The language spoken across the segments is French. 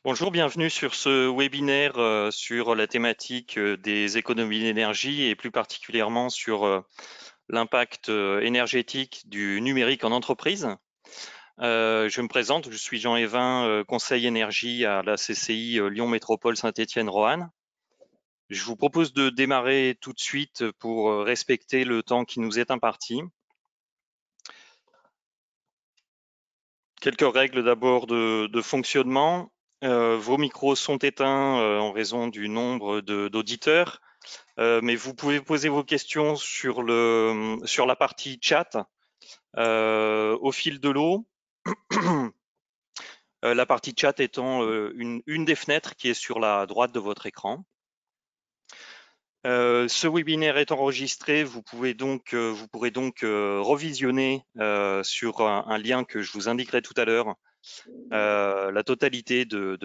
Bonjour, bienvenue sur ce webinaire sur la thématique des économies d'énergie et plus particulièrement sur l'impact énergétique du numérique en entreprise. Je me présente, je suis Jean Évin, conseil énergie à la CCI Lyon Métropole Saint-Étienne-Roanne. Je vous propose de démarrer tout de suite pour respecter le temps qui nous est imparti. Quelques règles d'abord de fonctionnement. Vos micros sont éteints en raison du nombre d'auditeurs, mais vous pouvez poser vos questions sur la partie chat au fil de l'eau. La partie chat étant une des fenêtres qui est sur la droite de votre écran. Ce webinaire est enregistré, vous pourrez donc revisionner sur un lien que je vous indiquerai tout à l'heure la totalité de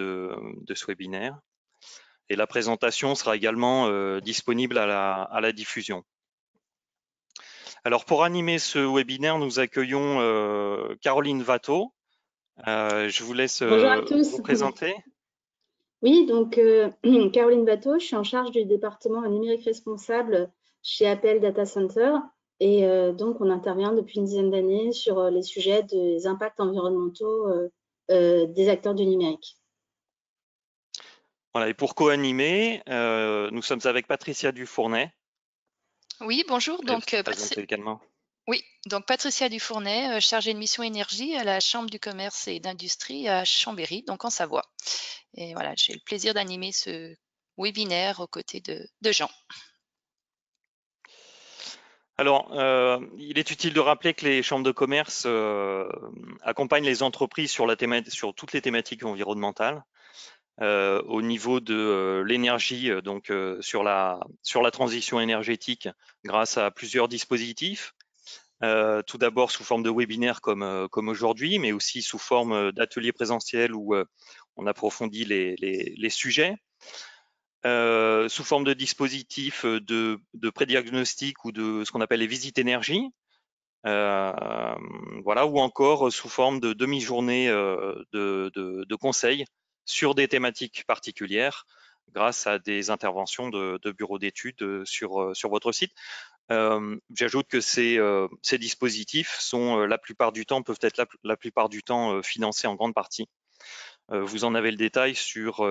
ce webinaire. Et la présentation sera également disponible à la diffusion. Alors pour animer ce webinaire, nous accueillons Caroline Watteau. Je vous laisse Bonjour à tous. vous présenter. Oui, donc Caroline Bateau, je suis en charge du département numérique responsable chez Appel Data Center. Et donc, on intervient depuis une dizaine d'années sur les sujets des impacts environnementaux des acteurs du numérique. Voilà, et pour co-animer, nous sommes avec Patricia Dufournay. Oui, bonjour. Donc, également. Oui, donc Patricia Dufournay, chargée de mission énergie à la Chambre du commerce et d'industrie à Chambéry, donc en Savoie. Et voilà, j'ai le plaisir d'animer ce webinaire aux côtés de Jean. Alors, il est utile de rappeler que les chambres de commerce accompagnent les entreprises sur toutes les thématiques environnementales. Au niveau de l'énergie, donc sur la transition énergétique, grâce à plusieurs dispositifs. Tout d'abord sous forme de webinaire comme aujourd'hui, mais aussi sous forme d'ateliers présentiels où on approfondit les sujets. Sous forme de dispositifs de prédiagnostic ou de ce qu'on appelle les visites énergie. Voilà, ou encore sous forme de demi-journée de conseils sur des thématiques particulières grâce à des interventions de bureaux d'études sur votre site. J'ajoute que ces dispositifs sont la plupart du temps, peuvent être la plupart du temps financés en grande partie. Vous en avez le détail sur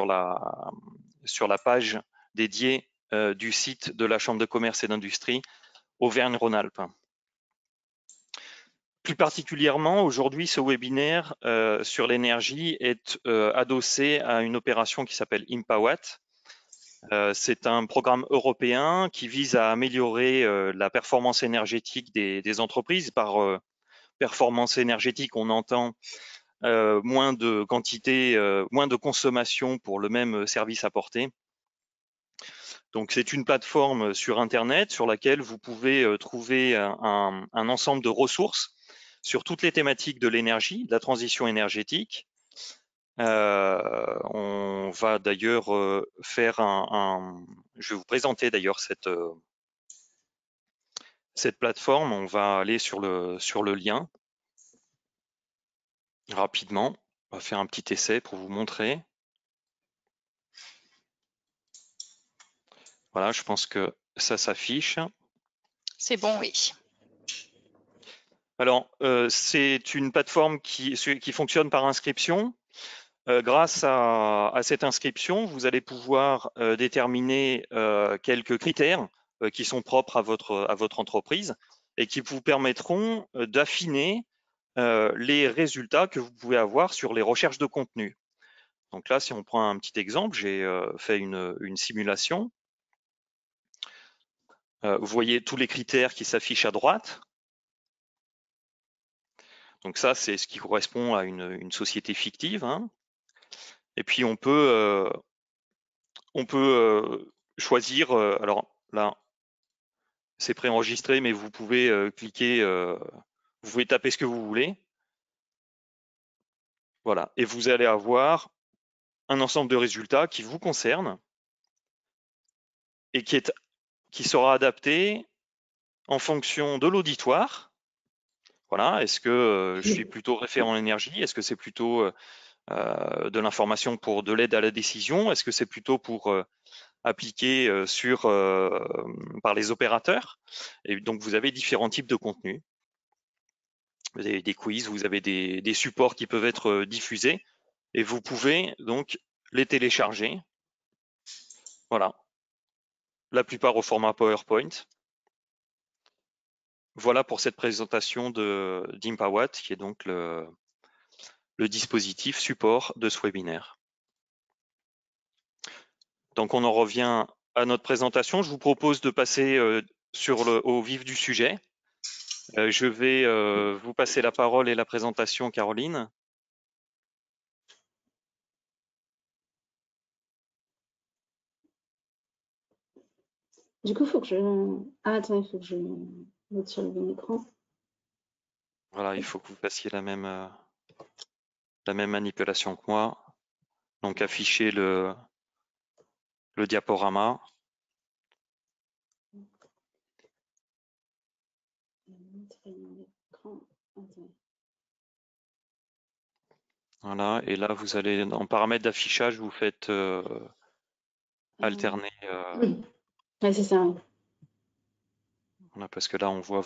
la page dédiée du site de la Chambre de commerce et d'industrie Auvergne-Rhône-Alpes. Plus particulièrement, aujourd'hui, ce webinaire sur l'énergie est adossé à une opération qui s'appelle IMPAWATT. C'est un programme européen qui vise à améliorer la performance énergétique des entreprises. Par performance énergétique, on entend moins de quantité, moins de consommation pour le même service apporté. Donc c'est une plateforme sur Internet sur laquelle vous pouvez trouver un ensemble de ressources sur toutes les thématiques de l'énergie, de la transition énergétique. On va d'ailleurs faire je vais vous présenter d'ailleurs cette plateforme. On va aller sur le lien rapidement. On va faire un petit essai pour vous montrer. Voilà, je pense que ça s'affiche. C'est bon, oui. Alors, c'est une plateforme qui fonctionne par inscription. Grâce à cette inscription, vous allez pouvoir déterminer quelques critères qui sont propres à votre entreprise et qui vous permettront d'affiner les résultats que vous pouvez avoir sur les recherches de contenu. Donc là, si on prend un petit exemple, j'ai fait une simulation. Vous voyez tous les critères qui s'affichent à droite. Donc ça, c'est ce qui correspond à une société fictive, hein. Et puis on peut choisir, alors là, c'est préenregistré, mais vous pouvez cliquer, vous pouvez taper ce que vous voulez. Voilà, et vous allez avoir un ensemble de résultats qui vous concernent et qui sera adapté en fonction de l'auditoire. Voilà, est-ce que je suis plutôt référent en énergie? Est-ce que c'est plutôt de l'information pour de l'aide à la décision? Est-ce que c'est plutôt pour appliquer par les opérateurs? Et donc, vous avez différents types de contenus. Vous avez des quiz, vous avez des supports qui peuvent être diffusés et vous pouvez donc les télécharger. Voilà. La plupart au format PowerPoint. Voilà pour cette présentation d'Impawatt, qui est donc le dispositif support de ce webinaire. Donc on en revient à notre présentation. Je vous propose de passer au vif du sujet. Je vais vous passer la parole et la présentation, Caroline. Du coup, il faut que je... Ah, attends, il faut que je monte sur le bon écran. Voilà, il faut que vous fassiez la même manipulation que moi. Donc afficher le diaporama. Voilà, et là vous allez en paramètres d'affichage, vous faites alterner. Ouais, c'est ça. Voilà, parce que là on voit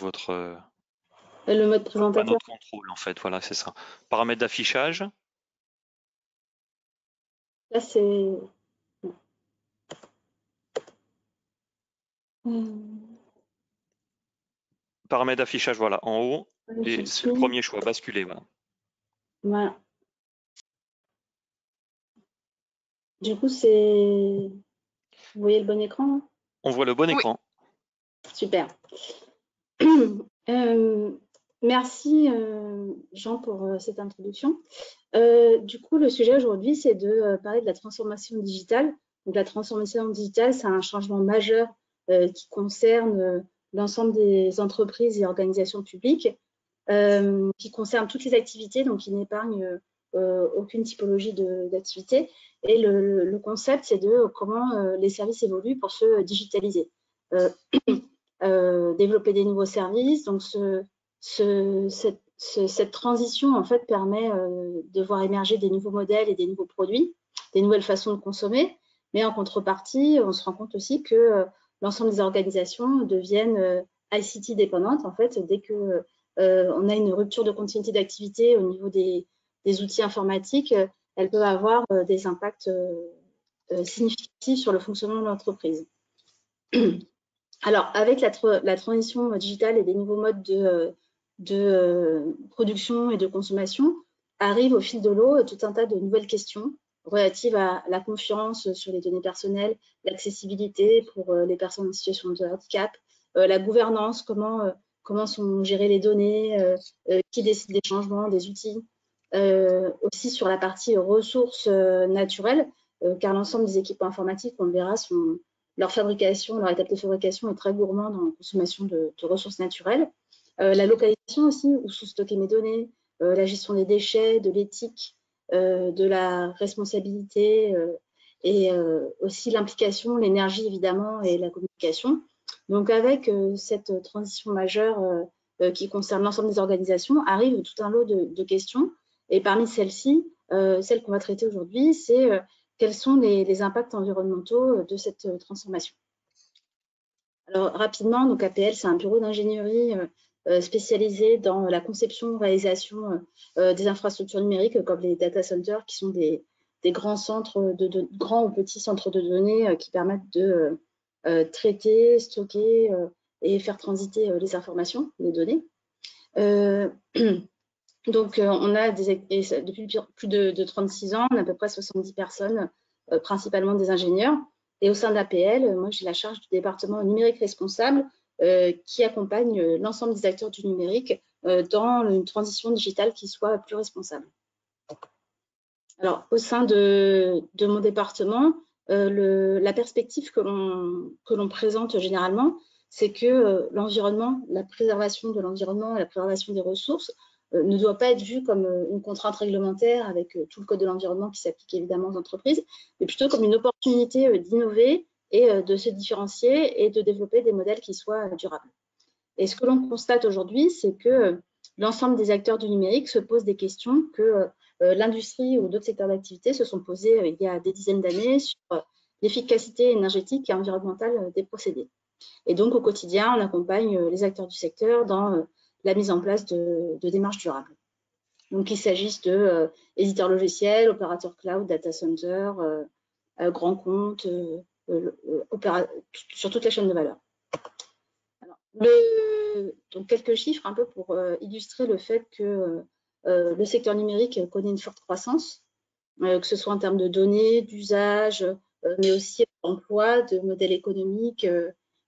Le mode présentateur. notre contrôle en fait. Voilà, c'est ça. Paramètres d'affichage. Là, c'est... Paramètres d'affichage, voilà, en haut. Et c'est le premier choix, basculer. Voilà. Voilà. Du coup, c'est... Vous voyez le bon écran là? On voit le bon écran. Super. Merci Jean pour cette introduction. Du coup, le sujet aujourd'hui, c'est de parler de la transformation digitale. Donc, la transformation digitale, c'est un changement majeur qui concerne l'ensemble des entreprises et organisations publiques, qui concerne toutes les activités, donc qui n'épargne aucune typologie d'activité. Et le concept, c'est de comment les services évoluent pour se digitaliser. Développer des nouveaux services. Donc, cette transition, en fait, permet de voir émerger des nouveaux modèles et des nouveaux produits, des nouvelles façons de consommer. Mais en contrepartie, on se rend compte aussi que l'ensemble des organisations deviennent ICT dépendantes, en fait, dès que on a une rupture de continuité d'activité au niveau des outils informatiques, elles peuvent avoir des impacts significatifs sur le fonctionnement de l'entreprise. Alors, avec la transition digitale et des nouveaux modes de production et de consommation, arrive au fil de l'eau tout un tas de nouvelles questions relatives à la confiance sur les données personnelles, l'accessibilité pour les personnes en situation de handicap, la gouvernance, comment sont gérées les données, qui décide des changements, des outils, aussi sur la partie ressources naturelles, car l'ensemble des équipements informatiques, on le verra, leur étape de fabrication est très gourmande en consommation de ressources naturelles. La localisation aussi, où sont stockées mes données, la gestion des déchets, de l'éthique, de la responsabilité et aussi l'implication, l'énergie évidemment et la communication. Donc avec cette transition majeure qui concerne l'ensemble des organisations, arrive tout un lot de questions. Et parmi celles-ci, celle qu'on va traiter aujourd'hui, c'est quels sont les impacts environnementaux de cette transformation. Alors rapidement, donc APL, c'est un bureau d'ingénierie spécialisé dans la conception, réalisation des infrastructures numériques comme les data centers, qui sont des grands centres, grands ou petits centres de données qui permettent de traiter, stocker et faire transiter les informations, les données. Donc, on a depuis plus de 36 ans, on a à peu près 70 personnes, principalement des ingénieurs. Et au sein d'APL, moi, j'ai la charge du département numérique responsable qui accompagne l'ensemble des acteurs du numérique dans une transition digitale qui soit plus responsable. Alors, au sein de mon département, la perspective que l'on présente généralement, c'est que l'environnement, la préservation de l'environnement et la préservation des ressources ne doit pas être vue comme une contrainte réglementaire avec tout le code de l'environnement qui s'applique évidemment aux entreprises, mais plutôt comme une opportunité d'innover et de se différencier et de développer des modèles qui soient durables. Et ce que l'on constate aujourd'hui, c'est que l'ensemble des acteurs du numérique se posent des questions que l'industrie ou d'autres secteurs d'activité se sont posés il y a des dizaines d'années sur l'efficacité énergétique et environnementale des procédés. Et donc, au quotidien, on accompagne les acteurs du secteur dans la mise en place de démarches durables. Donc, qu'il s'agisse de éditeurs logiciels, opérateurs cloud, data center, grands comptes, sur toute la chaîne de valeur. Alors, donc, quelques chiffres un peu pour illustrer le fait que le secteur numérique connaît une forte croissance, que ce soit en termes de données, d'usage, mais aussi d'emploi, de modèles économiques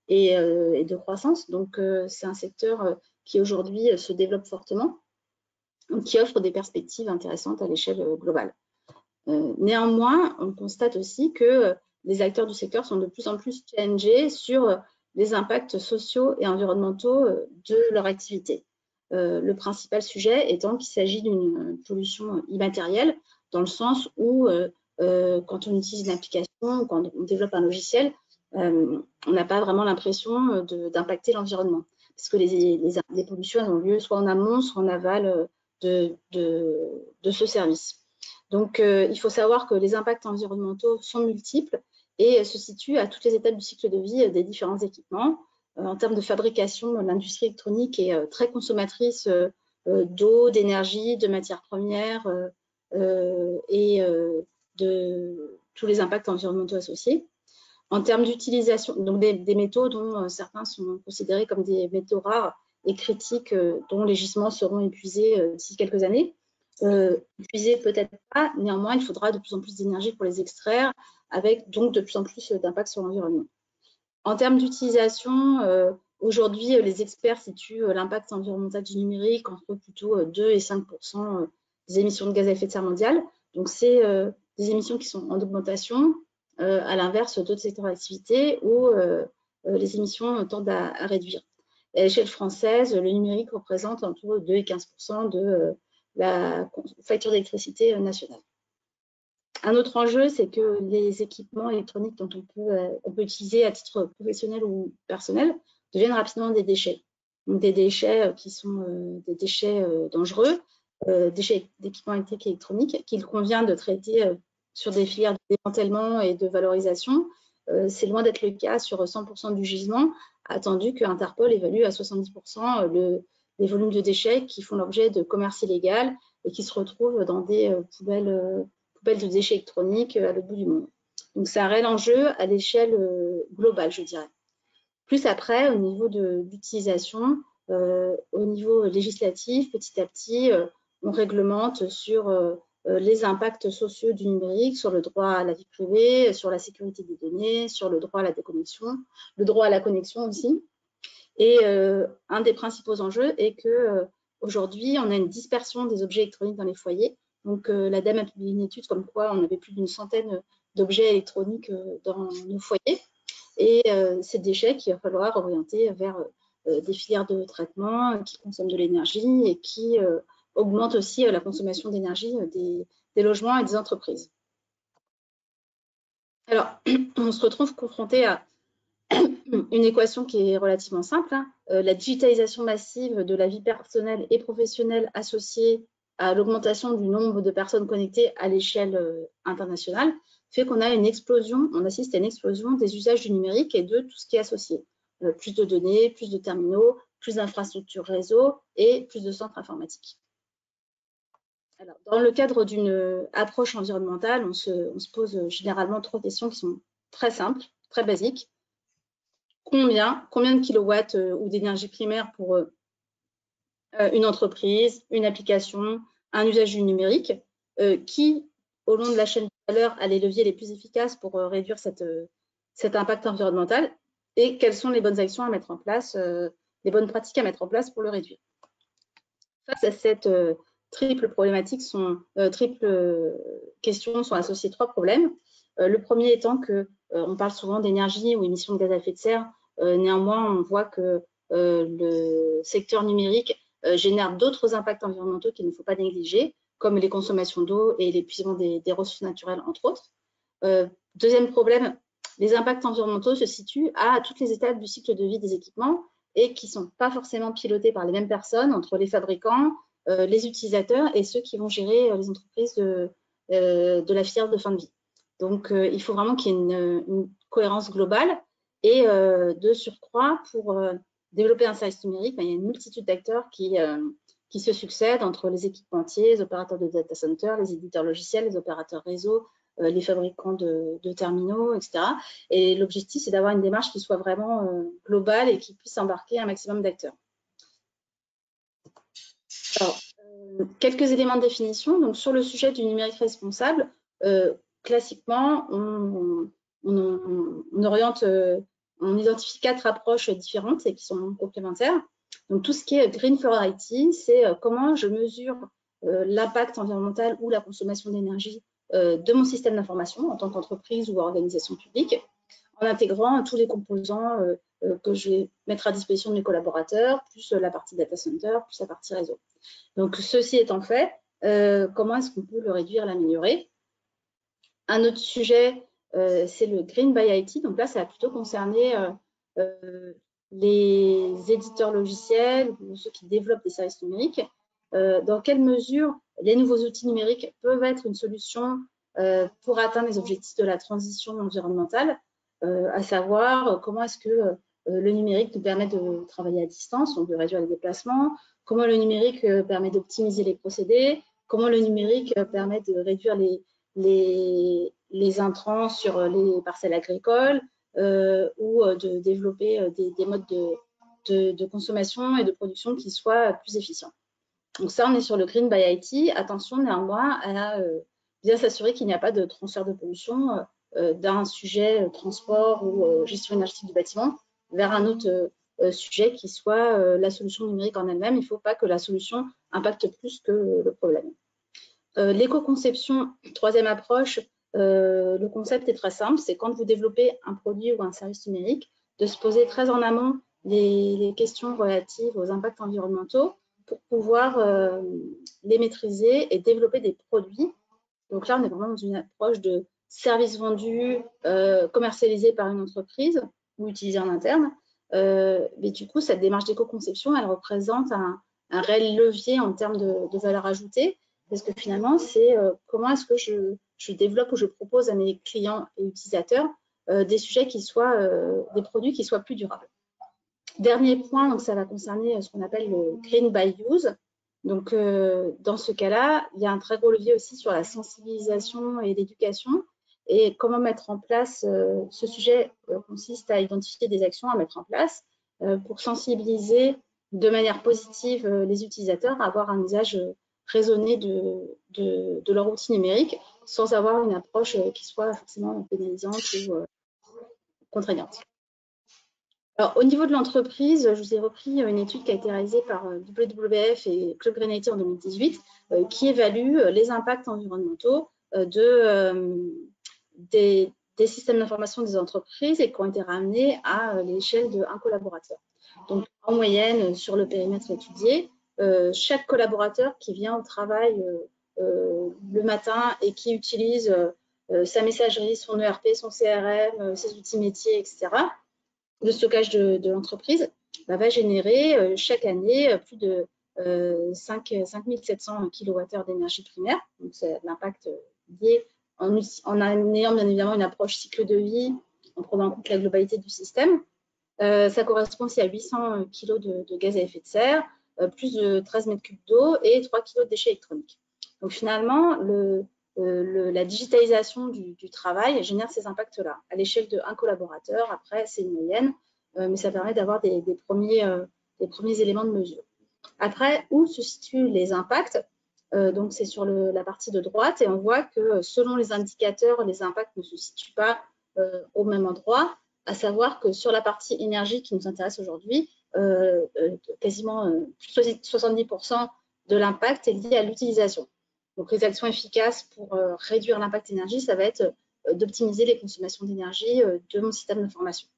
et de croissance. Donc, c'est un secteur qui aujourd'hui se développe fortement, qui offre des perspectives intéressantes à l'échelle globale. Néanmoins, on constate aussi que les acteurs du secteur sont de plus en plus challengés sur les impacts sociaux et environnementaux de leur activité. Le principal sujet étant qu'il s'agit d'une pollution immatérielle, dans le sens où quand on utilise une application, quand on développe un logiciel, on n'a pas vraiment l'impression d'impacter l'environnement, parce que les pollutions elles ont lieu soit en amont, soit en aval de ce service. Donc, il faut savoir que les impacts environnementaux sont multiples et se situent à toutes les étapes du cycle de vie des différents équipements. En termes de fabrication, l'industrie électronique est très consommatrice d'eau, d'énergie, de matières premières et de tous les impacts environnementaux associés. En termes d'utilisation, donc des métaux dont certains sont considérés comme des métaux rares et critiques dont les gisements seront épuisés d'ici quelques années. Épuisés peut-être pas, néanmoins il faudra de plus en plus d'énergie pour les extraire, avec donc de plus en plus d'impact sur l'environnement. En termes d'utilisation, aujourd'hui les experts situent l'impact environnemental du numérique entre plutôt 2 et 5% des émissions de gaz à effet de serre mondiales. Donc c'est des émissions qui sont en augmentation, à l'inverse d'autres secteurs d'activité où les émissions tendent à réduire. À l'échelle française, le numérique représente entre 2 et 15% de la facture d'électricité nationale. Un autre enjeu, c'est que les équipements électroniques dont on peut utiliser à titre professionnel ou personnel deviennent rapidement des déchets. Donc des déchets qui sont des déchets dangereux, déchets d'équipements électriques et électroniques qu'il convient de traiter sur des filières de démantèlement et de valorisation. C'est loin d'être le cas sur 100% du gisement, attendu que Interpol évalue à 70% les volumes de déchets qui font l'objet de commerce illégal et qui se retrouvent dans des poubelles de déchets électroniques à l'autre bout du monde. Donc c'est un réel enjeu à l'échelle globale, je dirais. Plus après, au niveau de l'utilisation, au niveau législatif, petit à petit, on réglemente sur les impacts sociaux du numérique, sur le droit à la vie privée, sur la sécurité des données, sur le droit à la déconnexion, le droit à la connexion aussi. Et un des principaux enjeux est que aujourd'hui, on a une dispersion des objets électroniques dans les foyers. Donc, l'ADEME a publié une étude comme quoi on avait plus d'une centaine d'objets électroniques dans nos foyers. Et ces déchets qu'il va falloir orienter vers des filières de traitement qui consomment de l'énergie et qui augmentent aussi la consommation d'énergie des logements et des entreprises. Alors, on se retrouve confronté à une équation qui est relativement simple. La digitalisation massive de la vie personnelle et professionnelle associée à l'augmentation du nombre de personnes connectées à l'échelle internationale fait qu'on a une explosion, on assiste à une explosion des usages du numérique et de tout ce qui est associé. Plus de données, plus de terminaux, plus d'infrastructures réseau et plus de centres informatiques. Alors, dans le cadre d'une approche environnementale, on se pose généralement 3 questions qui sont très simples, très basiques. Combien de kilowatts ou d'énergie primaire pour une entreprise, une application, un usage du numérique, qui, au long de la chaîne de valeur, a les leviers les plus efficaces pour réduire cet impact environnemental et quelles sont les bonnes actions à mettre en place, les bonnes pratiques à mettre en place pour le réduire. Face à cette triple problématique, triple question sont associés 3 problèmes. Le premier étant que on parle souvent d'énergie ou émissions de gaz à effet de serre. Néanmoins, on voit que le secteur numérique génère d'autres impacts environnementaux qu'il ne faut pas négliger, comme les consommations d'eau et l'épuisement des ressources naturelles, entre autres. Deuxième problème, les impacts environnementaux se situent à toutes les étapes du cycle de vie des équipements et qui ne sont pas forcément pilotés par les mêmes personnes entre les fabricants, les utilisateurs et ceux qui vont gérer les entreprises de la filière de fin de vie. Donc, il faut vraiment qu'il y ait une cohérence globale et de surcroît, pour développer un service numérique, il y a une multitude d'acteurs qui se succèdent entre les équipementiers, les opérateurs de data center, les éditeurs logiciels, les opérateurs réseau, les fabricants de terminaux, etc. Et l'objectif, c'est d'avoir une démarche qui soit vraiment globale et qui puisse embarquer un maximum d'acteurs. Alors, quelques éléments de définition. Donc, sur le sujet du numérique responsable, classiquement, on oriente, on identifie 4 approches différentes et qui sont complémentaires. Donc, tout ce qui est Green for IT, c'est comment je mesure l'impact environnemental ou la consommation d'énergie de mon système d'information en tant qu'entreprise ou organisation publique, en intégrant tous les composants que je vais mettre à disposition de mes collaborateurs, plus la partie data center, plus la partie réseau. Donc, ceci étant fait, comment est-ce qu'on peut le réduire, l'améliorer? Un autre sujet, c'est le Green by IT. Donc là, ça va plutôt concerner les éditeurs logiciels ou ceux qui développent des services numériques. Dans quelle mesure les nouveaux outils numériques peuvent être une solution pour atteindre les objectifs de la transition environnementale, à savoir comment est-ce que le numérique nous permet de travailler à distance, donc de réduire les déplacements, comment le numérique permet d'optimiser les procédés, comment le numérique permet de réduire les intrants sur les parcelles agricoles ou de développer des modes de consommation et de production qui soient plus efficients. Donc ça, on est sur le Green by IT. Attention néanmoins à bien s'assurer qu'il n'y a pas de transfert de pollution d'un sujet transport ou gestion énergétique du bâtiment vers un autre sujet qui soit la solution numérique en elle-même. Il ne faut pas que la solution impacte plus que le problème. L'éco-conception, troisième approche, le concept est très simple, c'est quand vous développez un produit ou un service numérique, de se poser très en amont les questions relatives aux impacts environnementaux pour pouvoir les maîtriser et développer des produits. Donc là, on est vraiment dans une approche de service vendu, commercialisé par une entreprise ou utilisé en interne. Mais du coup, cette démarche d'éco-conception, elle représente un réel levier en termes de valeur ajoutée, parce que finalement, c'est comment est-ce que je développe ou je propose à mes clients et utilisateurs des sujets qui soient, des produits qui soient plus durables. Dernier point, donc ça va concerner ce qu'on appelle le Green by Use. Donc, dans ce cas-là, il y a un très gros levier aussi sur la sensibilisation et l'éducation. Et comment mettre en place ce sujet consiste à identifier des actions à mettre en place pour sensibiliser de manière positive les utilisateurs à avoir un usage raisonné de leur outil numérique sans avoir une approche qui soit forcément pénalisante ou contraignante. Alors, au niveau de l'entreprise, je vous ai repris une étude qui a été réalisée par WWF et Club Green IT en 2018, qui évalue les impacts environnementaux des systèmes d'information des entreprises et qui ont été ramenés à l'échelle de 1 collaborateur. Donc, en moyenne, sur le périmètre étudié, chaque collaborateur qui vient au travail le matin et qui utilise sa messagerie, son ERP, son CRM, ses outils métiers, etc., de stockage de l'entreprise, va générer chaque année plus de 5700 kWh d'énergie primaire. Donc, c'est l'impact lié en ayant bien évidemment une approche cycle de vie, en prenant en compte la globalité du système. Ça correspond aussi à 800 kg de gaz à effet de serre, plus de 13 mètres cubes d'eau et 3 kg de déchets électroniques. Donc, finalement, la digitalisation du travail génère ces impacts-là à l'échelle de 1 collaborateur. Après, c'est une moyenne, mais ça permet d'avoir des premiers éléments de mesure. Après, où se situent les impacts? Donc, c'est sur la partie de droite et on voit que selon les indicateurs, les impacts ne se situent pas au même endroit, à savoir que sur la partie énergie qui nous intéresse aujourd'hui, quasiment 70% de l'impact est lié à l'utilisation. Donc, les actions efficaces pour réduire l'impact énergie, ça va être d'optimiser les consommations d'énergie de mon système d'information.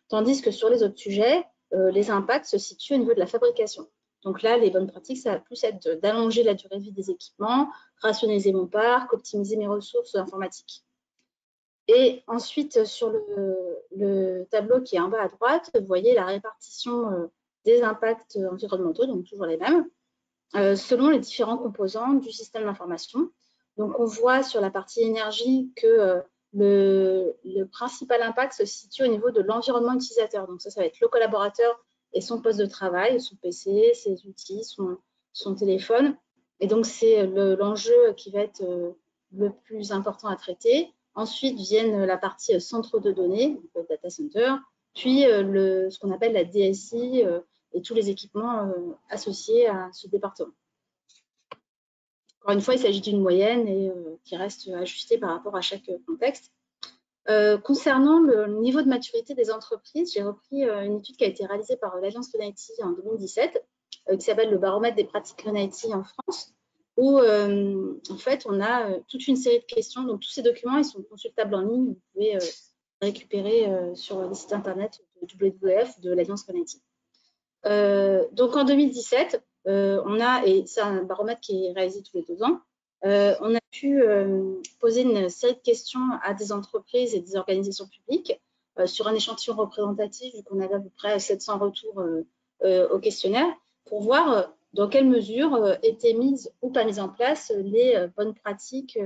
Tandis que sur les autres sujets, les impacts se situent au niveau de la fabrication. Donc là, les bonnes pratiques, ça va plus être d'allonger la durée de vie des équipements, rationaliser mon parc, optimiser mes ressources informatiques. Et ensuite, sur le tableau qui est en bas à droite, vous voyez la répartition des impacts environnementaux, donc toujours les mêmes. selon les différents composants du système d'information. Donc, on voit sur la partie énergie que le principal impact se situe au niveau de l'environnement utilisateur. Donc, ça va être le collaborateur et son poste de travail, son PC, ses outils, son téléphone. Et donc, c'est l'enjeu qui va être le plus important à traiter. Ensuite viennent la partie centre de données, le data center, puis ce qu'on appelle la DSI et tous les équipements associés à ce département. Encore une fois, il s'agit d'une moyenne et qui reste ajustée par rapport à chaque contexte. Concernant le niveau de maturité des entreprises, j'ai repris une étude qui a été réalisée par l'Alliance Green IT en 2017, qui s'appelle le baromètre des pratiques Green IT en France, où en fait, on a toute une série de questions. Donc, tous ces documents, ils sont consultables en ligne. Vous pouvez récupérer sur le site internet de WWF de l'Alliance Green IT. Donc, en 2017, on a, et c'est un baromètre qui est réalisé tous les 2 ans, on a pu poser une série de questions à des entreprises et des organisations publiques sur un échantillon représentatif, vu qu'on avait à peu près 700 retours au questionnaire, pour voir dans quelle mesure étaient mises ou pas mises en place les bonnes pratiques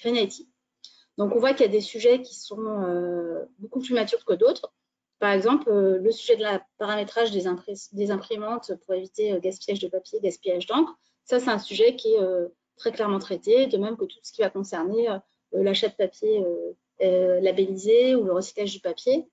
Green IT. Donc, on voit qu'il y a des sujets qui sont beaucoup plus matures que d'autres. Par exemple, le sujet de la paramétrage des imprimantes pour éviter gaspillage de papier, gaspillage d'encre, ça, c'est un sujet qui est très clairement traité, de même que tout ce qui va concerner l'achat de papier labellisé ou le recyclage du papier.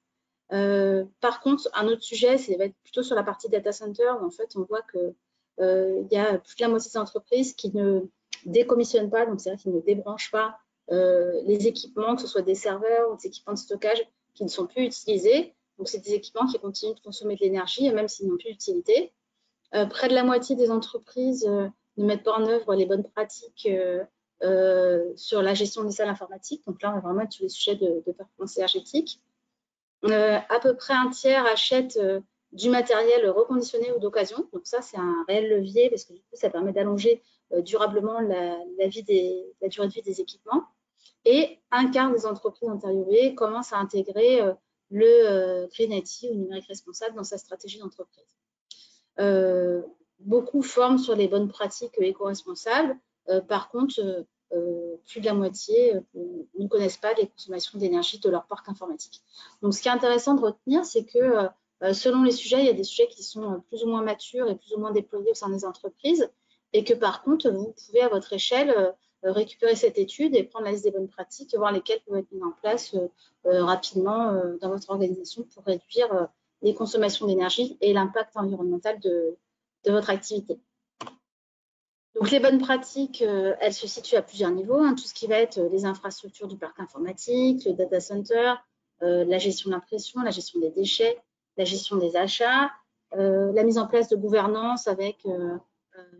Par contre, un autre sujet, ça va être plutôt sur la partie data center, où en fait, on voit qu'il y a plus de la moitié des entreprises qui ne décommissionnent pas, donc c'est-à-dire qu'ils ne débranchent pas les équipements, que ce soit des serveurs ou des équipements de stockage qui ne sont plus utilisés. Donc, c'est des équipements qui continuent de consommer de l'énergie, même s'ils n'ont plus d'utilité. Près de la moitié des entreprises ne mettent pas en œuvre les bonnes pratiques sur la gestion des salles informatiques. Donc là, on va vraiment être sur les sujets de performance énergétique. À peu près un tiers achète du matériel reconditionné ou d'occasion. Donc ça, c'est un réel levier parce que du coup, ça permet d'allonger durablement la durée de vie des équipements. Et un quart des entreprises interviewées commencent à intégrer le Green IT ou numérique responsable dans sa stratégie d'entreprise. Beaucoup forment sur les bonnes pratiques éco-responsables. Par contre, plus de la moitié ne connaissent pas les consommations d'énergie de leur parc informatique. Donc, ce qui est intéressant de retenir, c'est que selon les sujets, il y a des sujets qui sont plus ou moins matures et plus ou moins déployés au sein des entreprises et que par contre, vous pouvez à votre échelle récupérer cette étude et prendre la liste des bonnes pratiques et voir lesquelles peuvent être mises en place rapidement dans votre organisation pour réduire les consommations d'énergie et l'impact environnemental de votre activité. Donc, les bonnes pratiques, elles se situent à plusieurs niveaux. Tout ce qui va être les infrastructures du parc informatique, le data center, la gestion de l'impression, la gestion des déchets, la gestion des achats, la mise en place de gouvernance avec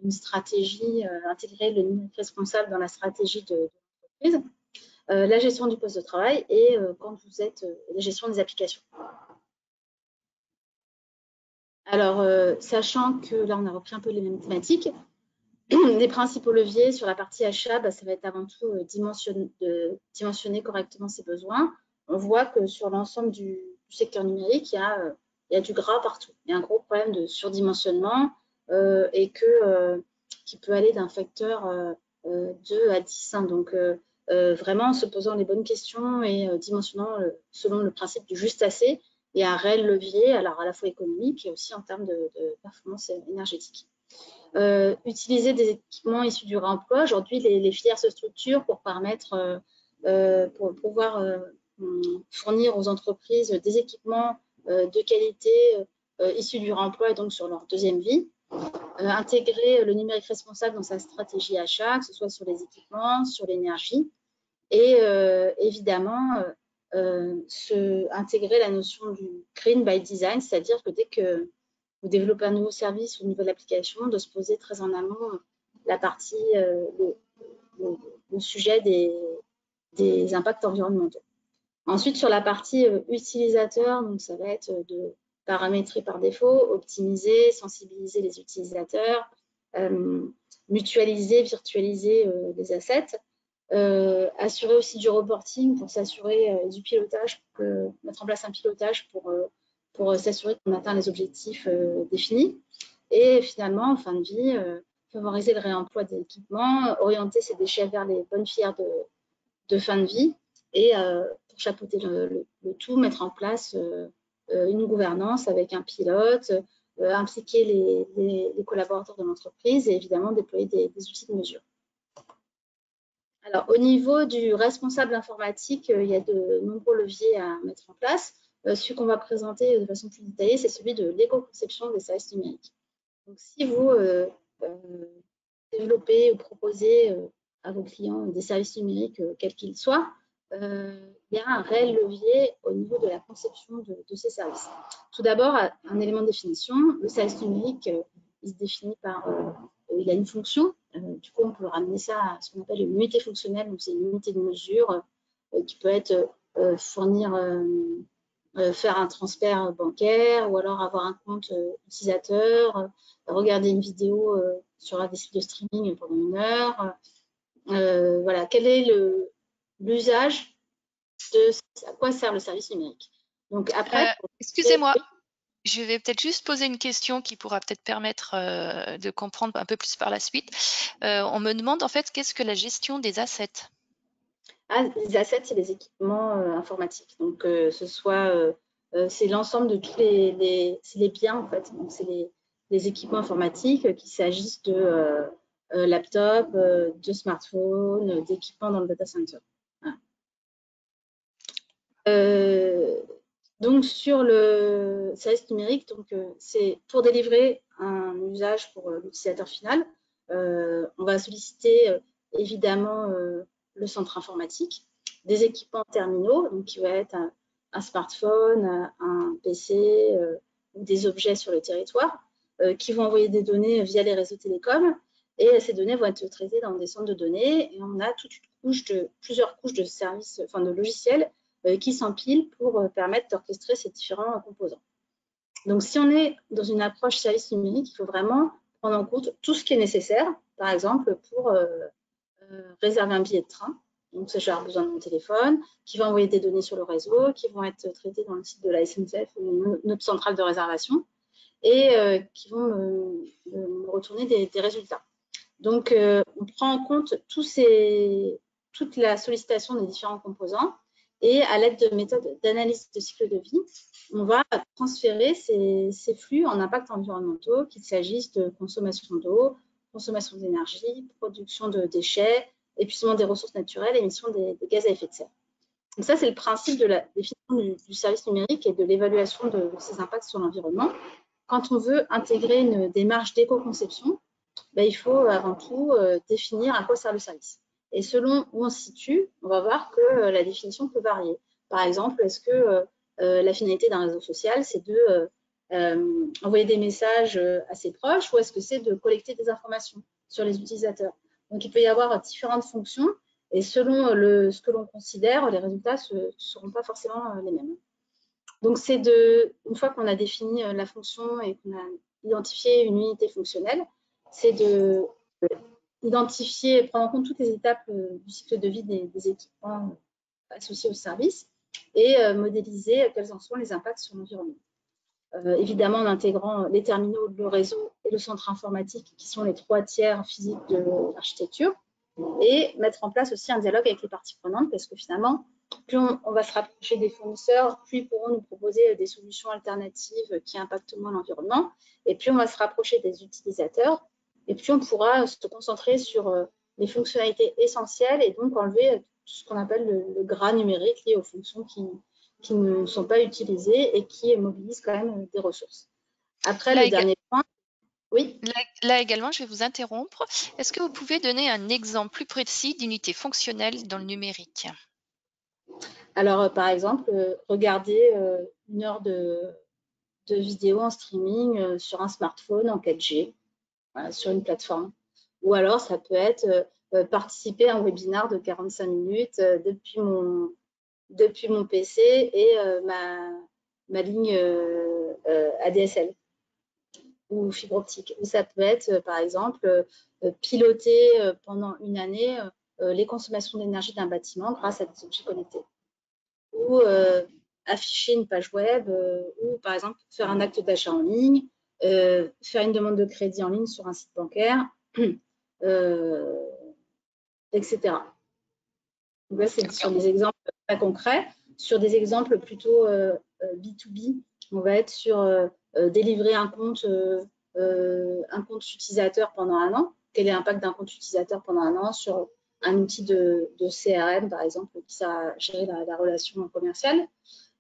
une stratégie, intégrer le numérique responsable dans la stratégie de l'entreprise, la gestion du poste de travail et quand vous êtes la gestion des applications. Alors, sachant que là, on a repris un peu les mêmes thématiques, les principaux leviers sur la partie achat, ça va être avant tout dimensionner correctement ses besoins. On voit que sur l'ensemble du secteur numérique, il y a du gras partout. Il y a un gros problème de surdimensionnement et qui peut aller d'un facteur 2 à 10. Donc, vraiment, en se posant les bonnes questions et dimensionnant selon le principe du juste assez, il y a un réel levier, alors à la fois économique et aussi en termes de performance énergétique. Utiliser des équipements issus du réemploi. Aujourd'hui, les filières se structurent pour permettre, pour pouvoir fournir aux entreprises des équipements de qualité issus du réemploi et donc sur leur deuxième vie. Intégrer le numérique responsable dans sa stratégie achat, que ce soit sur les équipements, sur l'énergie. Et évidemment, intégrer la notion du green by design, c'est-à-dire que dès que vous développez un nouveau service ou une nouvelle application, de se poser très en amont la partie, le sujet des impacts environnementaux. Ensuite, sur la partie utilisateur, donc ça va être de paramétrer par défaut, optimiser, sensibiliser les utilisateurs, mutualiser, virtualiser les assets, assurer aussi du reporting pour s'assurer du pilotage, mettre en place un pilotage pour s'assurer qu'on atteint les objectifs définis. Et finalement, en fin de vie, favoriser le réemploi des équipements, orienter ces déchets vers les bonnes filières de fin de vie et pour chapeauter le tout, mettre en place une gouvernance avec un pilote, impliquer les collaborateurs de l'entreprise et évidemment déployer des outils de mesure. Alors, au niveau du responsable informatique, il y a de nombreux leviers à mettre en place. Celui qu'on va présenter de façon plus détaillée, c'est celui de l'éco-conception des services numériques. Donc, si vous développez ou proposez à vos clients des services numériques, quels qu'ils soient, il y a un réel levier au niveau de la conception de ces services. Tout d'abord, un élément de définition. Le service numérique, il se définit par... il a une fonction. Du coup, on peut ramener ça à ce qu'on appelle une unité fonctionnelle. Donc, c'est une unité de mesure qui peut être faire un transfert bancaire ou alors avoir un compte utilisateur, regarder une vidéo sur des sites de streaming pendant 1 heure. Voilà, quel est l'usage à quoi sert le service numérique. Donc après, excusez-moi, je vais peut-être juste poser une question qui pourra peut-être permettre de comprendre un peu plus par la suite. On me demande en fait qu'est-ce que la gestion des assets? Les assets, c'est les équipements informatiques. Donc ce soit c'est l'ensemble de tous c'est les biens en fait. Donc c'est les équipements informatiques, qu'il s'agisse de laptop, de smartphone, d'équipements dans le data center. Voilà. Donc sur le service numérique, c'est pour délivrer un usage pour l'utilisateur final. On va solliciter évidemment le centre informatique, des équipements terminaux, donc qui va être un smartphone, un PC ou des objets sur le territoire, qui vont envoyer des données via les réseaux télécoms. Et ces données vont être traitées dans des centres de données. Et on a toute une couche plusieurs couches de services, enfin de logiciels qui s'empilent pour permettre d'orchestrer ces différents composants. Donc, si on est dans une approche service numérique, il faut vraiment prendre en compte tout ce qui est nécessaire, par exemple, pour réserver un billet de train. Donc, ça, j'ai besoin de mon téléphone, qui va envoyer des données sur le réseau, qui vont être traitées dans le site de la SNCF ou notre centrale de réservation, et qui vont me retourner des résultats. Donc, on prend en compte toute la sollicitation des différents composants et à l'aide de méthodes d'analyse de cycle de vie, on va transférer ces flux en impacts environnementaux, qu'il s'agisse de consommation d'eau, consommation d'énergie, production de déchets, épuisement des ressources naturelles, émission des gaz à effet de serre. Donc ça, c'est le principe de la définition du service numérique et de l'évaluation de ses impacts sur l'environnement. Quand on veut intégrer une démarche d'éco-conception, il faut avant tout définir à quoi sert le service. Et selon où on se situe, on va voir que la définition peut varier. Par exemple, est-ce que la finalité d'un réseau social, c'est de envoyer des messages à ses proches ou est-ce que c'est de collecter des informations sur les utilisateurs? Donc, il peut y avoir différentes fonctions et selon ce que l'on considère, les résultats ne seront pas forcément les mêmes. Donc, c'est une fois qu'on a défini la fonction et qu'on a identifié une unité fonctionnelle, c'est d'identifier et prendre en compte toutes les étapes du cycle de vie des équipements associés au service et modéliser quels en sont les impacts sur l'environnement. Évidemment, en intégrant les terminaux, le réseau et le centre informatique, qui sont les 3 tiers physiques de l'architecture, et mettre en place aussi un dialogue avec les parties prenantes, parce que finalement, plus on va se rapprocher des fournisseurs, plus ils pourront nous proposer des solutions alternatives qui impactent moins l'environnement, et plus on va se rapprocher des utilisateurs, et plus on pourra se concentrer sur les fonctionnalités essentielles et donc enlever tout ce qu'on appelle le gras numérique lié aux fonctions qui ne sont pas utilisées et qui mobilisent quand même des ressources. Après, le dernier point, oui. Là également, je vais vous interrompre. Est-ce que vous pouvez donner un exemple plus précis d'unité fonctionnelle dans le numérique? Alors, par exemple, regarder 1 heure de vidéo en streaming sur un smartphone en 4G, voilà, sur une plateforme. Ou alors, ça peut être participer à un webinaire de 45 minutes depuis mon PC et ma ligne ADSL ou fibre optique. Ou ça peut être, par exemple, piloter pendant 1 année les consommations d'énergie d'un bâtiment grâce à des objets connectés. Ou afficher une page web, ou par exemple faire un acte d'achat en ligne, faire une demande de crédit en ligne sur un site bancaire, etc. Donc là, c'est sur des exemples très concrets. Sur des exemples plutôt B2B, on va être sur délivrer un compte utilisateur pendant un an. Quel est l'impact d'un compte utilisateur pendant un an sur un outil de CRM, par exemple, qui sert à gérer la relation commerciale,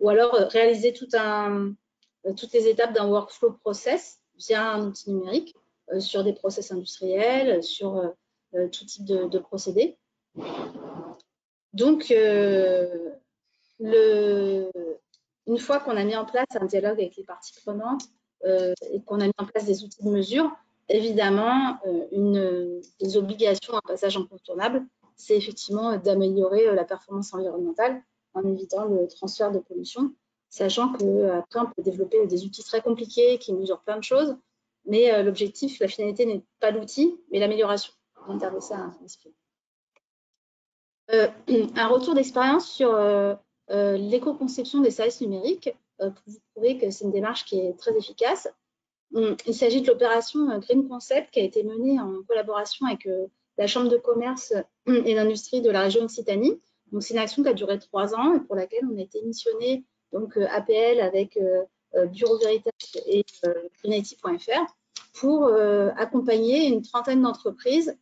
ou alors réaliser toutes les étapes d'un workflow process via un outil numérique sur des process industriels, sur tout type de procédés. Donc, une fois qu'on a mis en place un dialogue avec les parties prenantes et qu'on a mis en place des outils de mesure, évidemment, des obligations, un passage incontournable, c'est effectivement d'améliorer la performance environnementale en évitant le transfert de pollution, sachant qu'après, on peut développer des outils très compliqués qui mesurent plein de choses, mais l'objectif, la finalité n'est pas l'outil, mais l'amélioration. On garde ça à l'esprit. Un retour d'expérience sur l'éco-conception des services numériques pour vous prouver que c'est une démarche qui est très efficace. Il s'agit de l'opération Green Concept qui a été menée en collaboration avec la Chambre de commerce et d'industrie de la région Occitanie. Donc, c'est une action qui a duré 3 ans et pour laquelle on a été missionné, donc APL avec Bureau Veritas et greenIT.fr pour accompagner une trentaine d'entreprises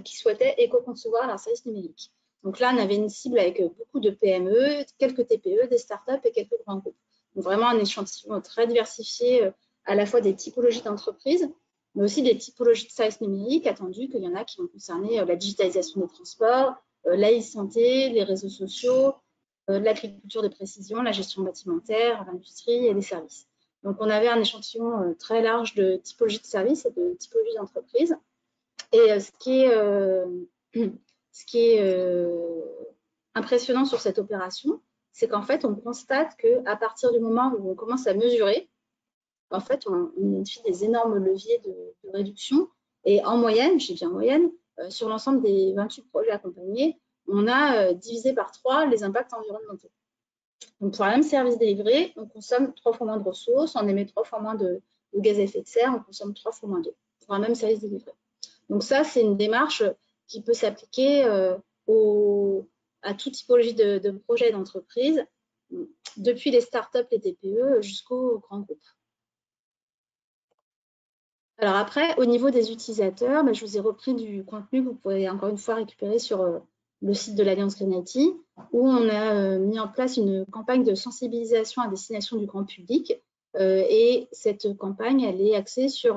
qui souhaitaient éco-concevoir leurs services numériques. Donc là, on avait une cible avec beaucoup de PME, quelques TPE, des startups et quelques grands groupes. Donc vraiment un échantillon très diversifié, à la fois des typologies d'entreprises, mais aussi des typologies de services numériques, attendu qu'il y en a qui vont concerner la digitalisation des transports, l'e-santé, les réseaux sociaux, l'agriculture de précision, la gestion bâtimentaire, l'industrie et les services. Donc on avait un échantillon très large de typologies de services et de typologies d'entreprises. Et ce qui est impressionnant sur cette opération, c'est qu'en fait, on constate qu'à partir du moment où on commence à mesurer, en fait, on identifie des énormes leviers de réduction. Et en moyenne, je dis bien en moyenne, sur l'ensemble des 28 projets accompagnés, on a divisé par 3 les impacts environnementaux. Donc, pour un même service délivré, on consomme 3 fois moins de ressources, on émet 3 fois moins de gaz à effet de serre, on consomme 3 fois moins d'eau pour un même service délivré. Donc ça, c'est une démarche qui peut s'appliquer à toute typologie de projet d'entreprise, depuis les startups, les TPE, jusqu'aux grands groupes. Alors après, au niveau des utilisateurs, je vous ai repris du contenu que vous pouvez encore une fois récupérer sur le site de l'Alliance GreenIT, où on a mis en place une campagne de sensibilisation à destination du grand public. Et cette campagne, elle est axée sur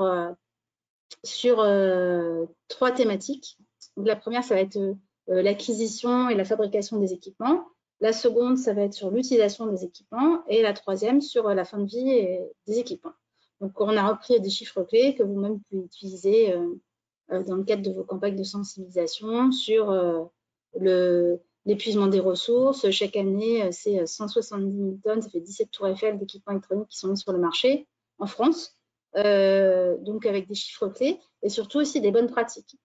3 thématiques. Donc, la première, ça va être l'acquisition et la fabrication des équipements. La seconde, ça va être sur l'utilisation des équipements. Et la troisième, sur la fin de vie des équipements. Donc, on a repris des chiffres clés que vous-même pouvez utiliser dans le cadre de vos campagnes de sensibilisation sur l'épuisement des ressources. Chaque année, c'est 170 000 tonnes, ça fait 17 tours Eiffel d'équipements électroniques qui sont mis sur le marché en France. Donc avec des chiffres clés et surtout aussi des bonnes pratiques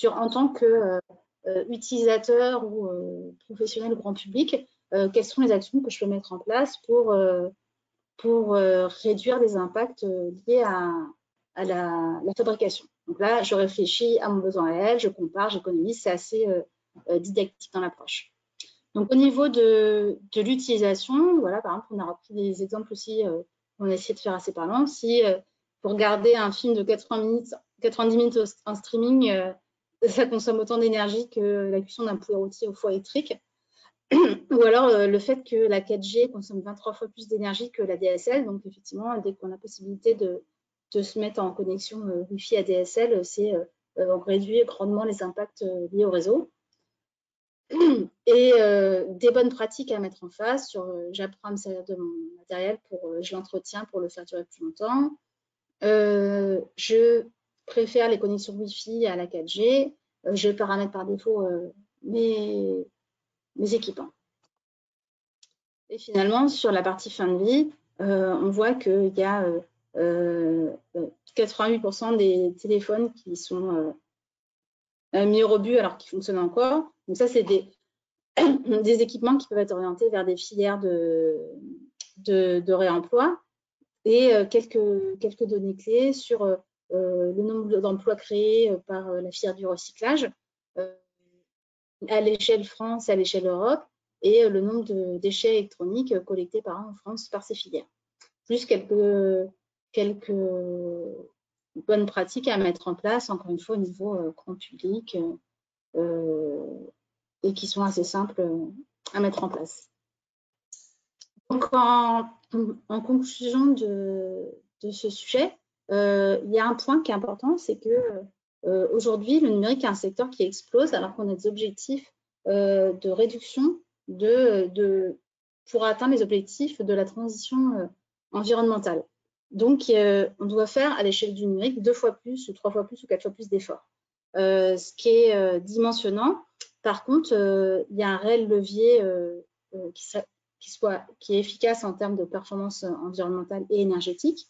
en tant que utilisateur ou professionnel grand public, quelles sont les actions que je peux mettre en place pour réduire les impacts liés à la fabrication. Donc là, je réfléchis à mon besoin réel, je compare, j'économise, c'est assez didactique dans l'approche. Donc au niveau de l'utilisation, voilà, par exemple, on a repris des exemples aussi, on a essayé de faire assez parlant. Si pour regarder un film de 90 minutes en streaming, ça consomme autant d'énergie que la cuisson d'un poulet rôti au four électrique. Ou alors le fait que la 4G consomme 23 fois plus d'énergie que la DSL. Donc effectivement, dès qu'on a la possibilité de se mettre en connexion Wi-Fi à DSL, c'est on réduit grandement les impacts liés au réseau. Et des bonnes pratiques à mettre en face sur j'apprends à me servir de mon matériel, je l'entretiens pour le faire durer plus longtemps. Je préfère les connexions Wi-Fi à la 4G. Je paramètre par défaut mes équipements. Et finalement, sur la partie fin de vie, on voit qu'il y a 88% des téléphones qui sont mis au rebut alors qu'ils fonctionnent encore. Donc ça, c'est des équipements qui peuvent être orientés vers des filières de réemploi. Et quelques données clés sur le nombre d'emplois créés par la filière du recyclage à l'échelle France, à l'échelle Europe, et le nombre de déchets électroniques collectés par an en France par ces filières. Plus quelques bonnes pratiques à mettre en place, encore une fois, au niveau grand public, et qui sont assez simples à mettre en place. Donc, en conclusion de ce sujet, il y a un point qui est important, c'est que aujourd'hui, le numérique est un secteur qui explose alors qu'on a des objectifs de réduction pour atteindre les objectifs de la transition environnementale. Donc, on doit faire à l'échelle du numérique 2 fois plus, ou 3 fois plus, ou 4 fois plus d'efforts. Ce qui est dimensionnant. Par contre, il y a un réel levier qui est efficace en termes de performance environnementale et énergétique,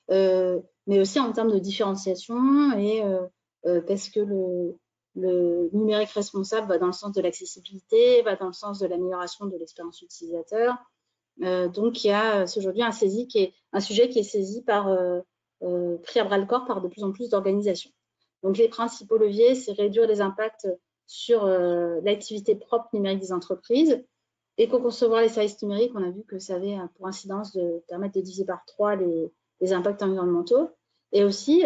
mais aussi en termes de différenciation, et parce que le numérique responsable va dans le sens de l'accessibilité, va dans le sens de l'amélioration de l'expérience utilisateur. Donc, il y a aujourd'hui un sujet qui est saisi pris à bras le corps par de plus en plus d'organisations. Donc, les principaux leviers, c'est réduire les impacts sur l'activité propre numérique des entreprises. Éco-concevoir les services numériques, on a vu que ça avait pour incidence de permettre de diviser par 3 les impacts environnementaux, et aussi